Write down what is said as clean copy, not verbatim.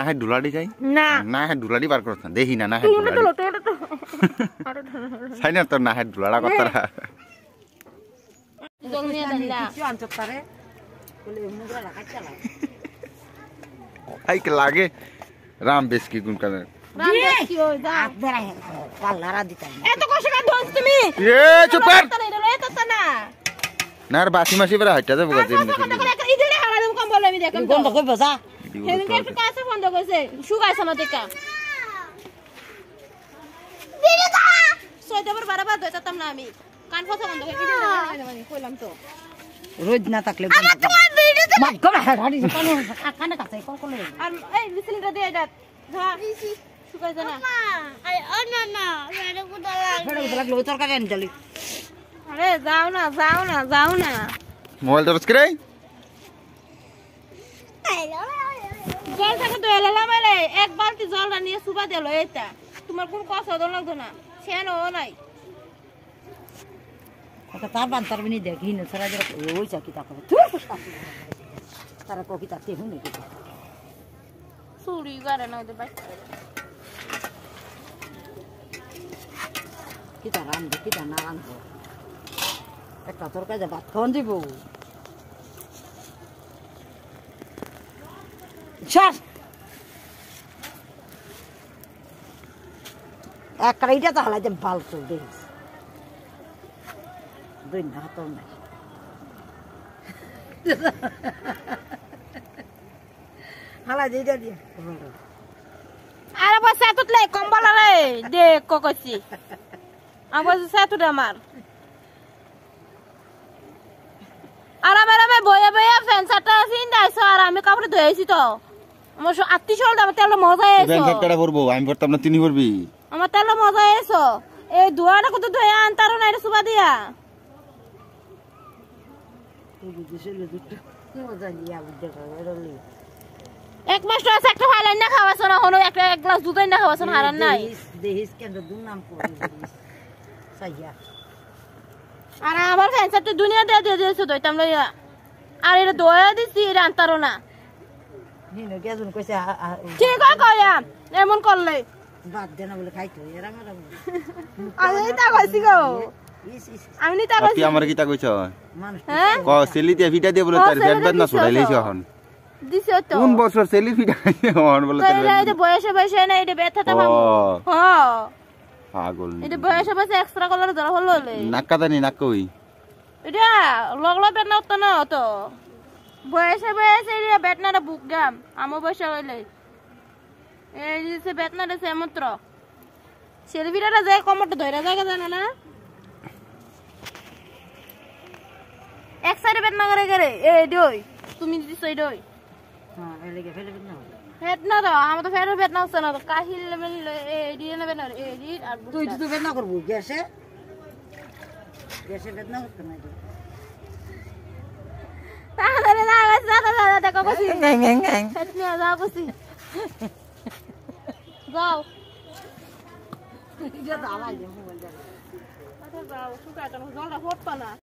না হে দুলাডি যাই না না হে দুলাডি বার করছ না দেখি না না হে দুলাডি তো সাই না তোর না হে দুলাডা কথা জল নিয়ে দাঁড়া কিছু আনছত পারে বলে মুগরা লাগাই চালা আই কে লাগে রাম বেশ কি গুণ করে রাম দাস কি হই যা আপনারা পাল্লারা দিতাম এত কষ্ট করে ধরছ তুমি এ চুপ কর তো এটা লয় তো না না আর বাসি মাসি বেরা হাইটা যাবো গাছে এমনি ইদিনে হারা দেব কম বলে আমি দেখলাম বন্ধ করবে যা হেলকে একটু কাছে বন্ধ কইছে শুকাইছ না দেখা সইতে বারবার দইতাম না আমি কান কথা বন্ধ করে ইদিনে কইলাম তো রোজ না থাকলে বন্ধ কর মাত কর হাড়ি কানে কানে কাছে কল কল আর এই বিসলিটা দিয়ে এটা হ্যাঁ শুকাইছ না আরে ও না না এটা কোথা ফেড়ে লাগলো তরকারি আনি চলি আরে যাও না মোবাইল তো রসকে রে জল থেকে তো এলাম এলে এক বালতি জল নিয়ে সুবা দিল এটা তোমার কোন কথা দল লাগতো না সেনো নাই ওটা তার বান তার বিনি দেখি না সারা জরা ওই চাকি তা করে তুই তারা কোকি তাতে হুনে কি চুরি করে না ওদের বাইক কি তা রান কি তা না রান একটা তরকারি ভাত খাওয়ান দিব শ্বাস এক কাইটা তো হালাই যে ভাল চল দেখিস দুই না হাতও নাই হালাই যেটা দিয়ে আরে বাস এতত লাই কম্বল রে দে ককছি আবার সেতুটা আমার আরামে বয়ে ফ্যান সাটা সিন্দাইছো আর আমি কাপড় ধুইছি তো আমার আত্মীয় দাম তেল মজা এসো ব্যাংক কাটা করব আমি করতাম না তিনি করবি আমার তেল মজা এসো এই দুয়াটা কত ধুই আনতারো না এটা সুবা দিয়া তুই বুঝিস দুটো মজা নিয়া বুঝতে পারলি এক মাস তো একটা ফাইলাইন না খাওয়াছ না হনো একটা এক গ্লাস দুধ না খাওয়াছ না হারান নাই দেহিস কেন দুন নাম করে সাইয়া আর আমার ফ্যান সাটা দুনিয়া দিয়ে দিয়েছো দইতাম লইয়া আর এটা দয়া দিছি এটা আনতারো না হিনো কেজন কইছে ঠিক কইয়া এমন করলে বাদ দেনা বলে খাইতো এরা মারা আমি তা কইছি গো আমি নি তা কইছি তুই আমার কি তা কইছ মানুষ হ্যাঁ ক সেলি দিয়ে ফিটা দিয়ে বলে তার ব্যাট না ছড়াইলেছ এখন দিছো তো কোন বছর সেলি ফিটা হন বলে তার এটা বয়সে না এটা ব্যথাটা পাবো হ্যাঁ পাগল এটা বয়সে এক্সট্রা কলার ধরা হলো নাক্কাদানি নাক কই এটা লগলো বেটনা তো না তো বয়সে এটা বেটনাটা বুক গাম আমো বয়সে হইলে এই যে বেটনাটা সে মাত্র সেলফিটা যায় কমরটা ধরে জায়গা জানা না এক সাইডে বেটনা করে এই দই তুমি দিছো এই দই হ্যাঁ এলাকে ফেলে না ফেট না তো আমার তো ফেটের বেট না হচ্ছে না তো কাহিল লেভেল এই দিয়ে নেবে না এই দিয়ে আর তুই তো বেদ না করবো গ্যাসে বেদ না করতে না তাহলে না দাদা দেখো কইছি ফেট নিয়ে যাও কইছি যাও এটা দালাই মোবাইল দাও আচ্ছা যাও শুকাটা জলটা ফটতো না